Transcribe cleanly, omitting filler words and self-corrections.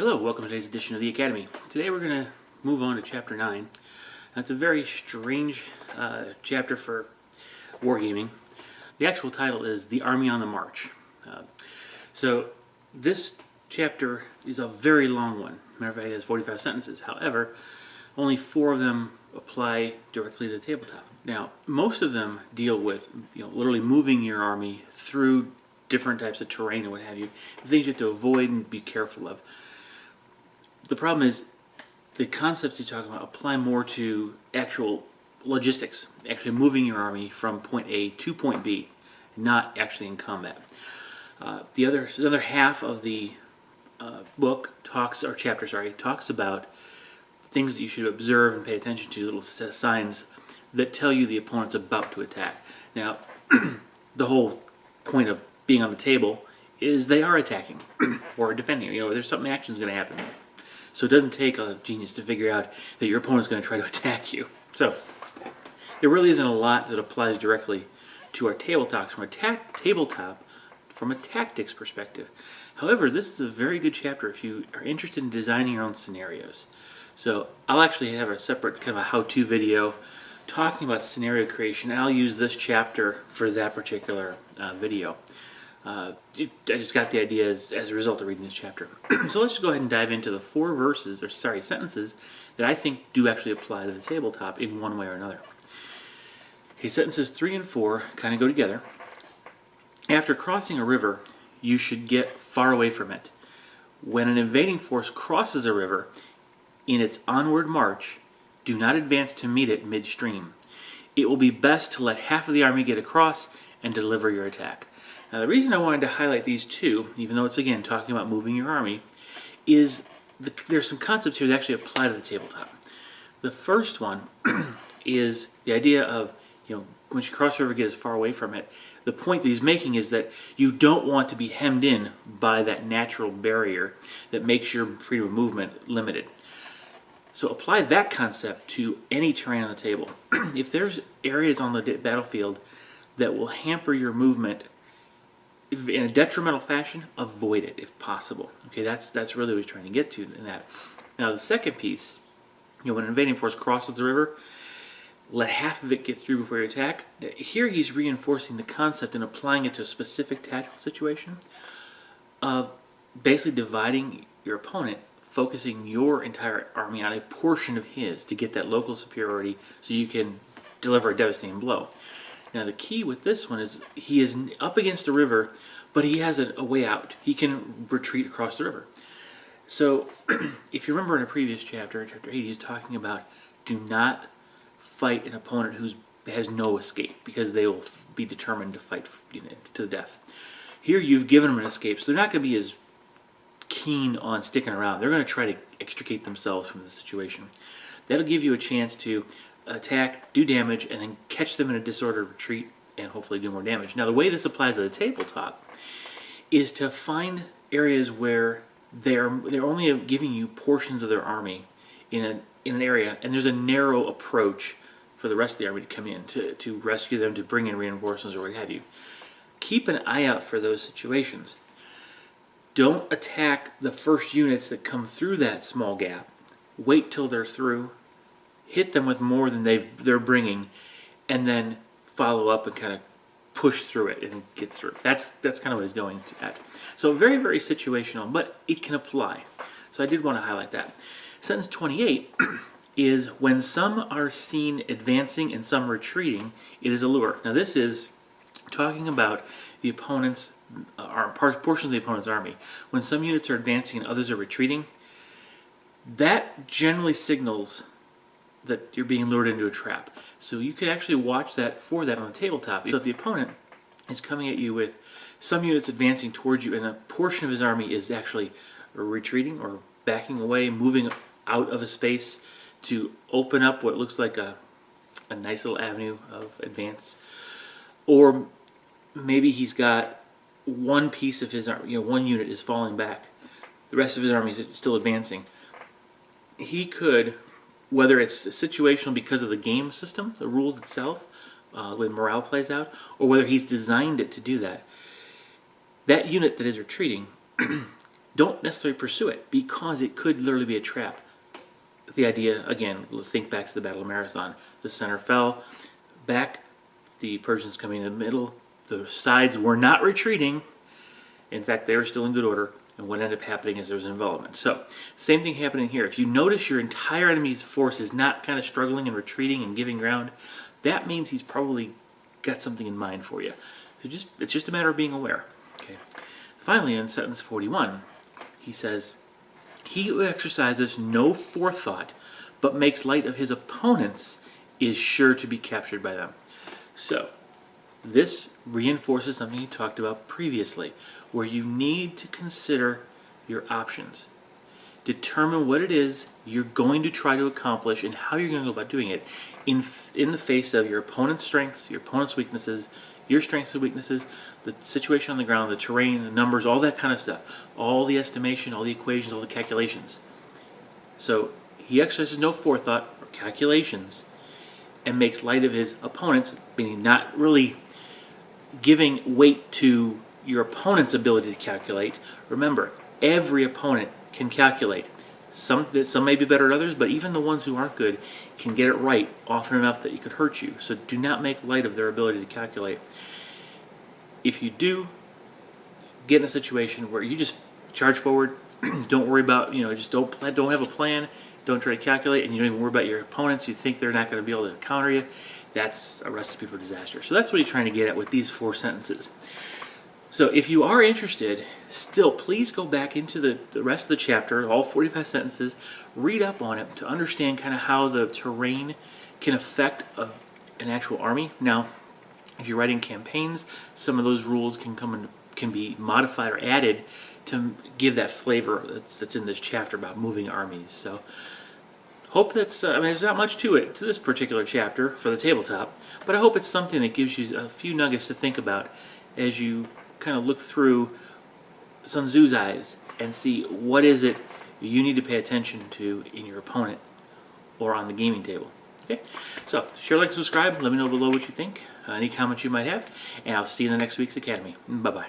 Hello, welcome to today's edition of the Academy. Today we're going to move on to Chapter 9. That's a very strange chapter for wargaming. The actual title is The Army on the March. So this chapter is a very long one. Matter of fact, it has 45 sentences. However, only 4 of them apply directly to the tabletop. Now, most of them deal with literally moving your army through different types of terrain and what have you, things you have to avoid and be careful of. The problem is the concepts you talk about apply more to actual logistics, actually moving your army from point A to point B, not actually in combat. The other half of the talks about things that you should observe and pay attention to, little signs that tell you the opponent's about to attack. Now, the whole point of being on the table is they are attacking or defending. There's something action's going to happen. So it doesn't take a genius to figure out that your opponent's going to try to attack you. So there really isn't a lot that applies directly to our tabletops from a tactics perspective. However, this is a very good chapter if you are interested in designing your own scenarios. So I'll actually have a separate kind of a how-to video talking about scenario creation, and I'll use this chapter for that particular video. I just got the idea as a result of reading this chapter. So let's just go ahead and dive into the 4 sentences that I think do actually apply to the tabletop in one way or another. Okay, sentences 3 and 4 kind of go together. After crossing a river, you should get far away from it. When an invading force crosses a river in its onward march, do not advance to meet it midstream. It will be best to let half of the army get across and deliver your attack. Now, the reason I wanted to highlight these 2, even though it's again talking about moving your army, is there's some concepts here that actually apply to the tabletop. The first one is the idea of, once you cross the river, get as far away from it. The point that he's making is that you don't want to be hemmed in by that natural barrier that makes your freedom of movement limited. So apply that concept to any terrain on the table. If there's areas on the battlefield that will hamper your movement in a detrimental fashion, avoid it if possible. Okay, that's really what he's trying to get to in that. Now the second piece, when an invading force crosses the river, let half of it get through before you attack. Here he's reinforcing the concept and applying it to a specific tactical situation of basically dividing your opponent, focusing your entire army on a portion of his to get that local superiority so you can deliver a devastating blow. Now the key with this one is he is up against the river, but he has a way out. He can retreat across the river. So if you remember in a previous chapter, chapter 8, he's talking about do not fight an opponent who has no escape because they will be determined to fight to the death. Here you've given them an escape, so they're not going to be as keen on sticking around. They're going to try to extricate themselves from the situation. That'll give you a chance to attack, do damage, and then catch them in a disordered retreat and hopefully do more damage. Now the way this applies to the tabletop is to find areas where they're only giving you portions of their army in an area, and there's a narrow approach for the rest of the army to come in to rescue them, to bring in reinforcements or what have you. Keep an eye out for those situations. Don't attack the first units that come through that small gap. Wait till they're through. Hit them with more than they're bringing, and then follow up and kind of push through it and get through. That's kind of what he's going at. So very, very situational, but it can apply. So I did want to highlight that. Sentence 28 is when some are seen advancing and some retreating, it is a lure. Now this is talking about the opponent's portions of the opponent's army. When some units are advancing and others are retreating, that generally signals that you're being lured into a trap. So you can actually watch for that on the tabletop. So if the opponent is coming at you with some units advancing towards you and a portion of his army is actually retreating or backing away, moving out of a space to open up what looks like a nice little avenue of advance, or maybe he's got one piece of his army, one unit is falling back, the rest of his army is still advancing. He could, whether it's situational because of the game system, the rules itself, the way morale plays out, or whether he's designed it to do that, that unit that is retreating don't necessarily pursue it because it could literally be a trap. The idea, again, think back to the Battle of Marathon. The center fell back, the Persians coming in the middle, the sides were not retreating. In fact, they were still in good order, and what ended up happening is there was an envelopment. So, same thing happening here. If you notice your entire enemy's force is not kind of struggling and retreating and giving ground, that means he's probably got something in mind for you. So it's just a matter of being aware. Okay. Finally, in sentence 41, he says, "He who exercises no forethought but makes light of his opponents is sure to be captured by them." So, this reinforces something he talked about previously, where you need to consider your options. Determine what it is you're going to try to accomplish and how you're going to go about doing it in the face of your opponent's strengths, your opponent's weaknesses, your strengths and weaknesses, the situation on the ground, the terrain, the numbers, all that kind of stuff, all the estimation, all the equations, all the calculations. So he exercises no forethought or calculations and makes light of his opponents, meaning not really giving weight to your opponent's ability to calculate. Remember, every opponent can calculate. Some may be better than others, but even the ones who aren't good can get it right often enough that it could hurt you. So do not make light of their ability to calculate. If you do get in a situation where you just charge forward, don't worry about, just don't have a plan, don't try to calculate, and you don't even worry about your opponents, you think they're not going to be able to counter you, that's a recipe for disaster. So that's what he's trying to get at with these 4 sentences. So if you are interested, still please go back into the rest of the chapter, all 45 sentences, read up on it to understand kind of how the terrain can affect an actual army. Now, if you're writing campaigns, some of those rules can be modified or added to give that flavor that's in this chapter about moving armies. So hope that's, there's not much to this particular chapter for the tabletop, but I hope it's something that gives you a few nuggets to think about as you kind of look through Sun Tzu's eyes and see what is it you need to pay attention to in your opponent or on the gaming table. Okay, so share, like, subscribe. Let me know below what you think, any comments you might have, and I'll see you in the next week's Academy. Bye-bye.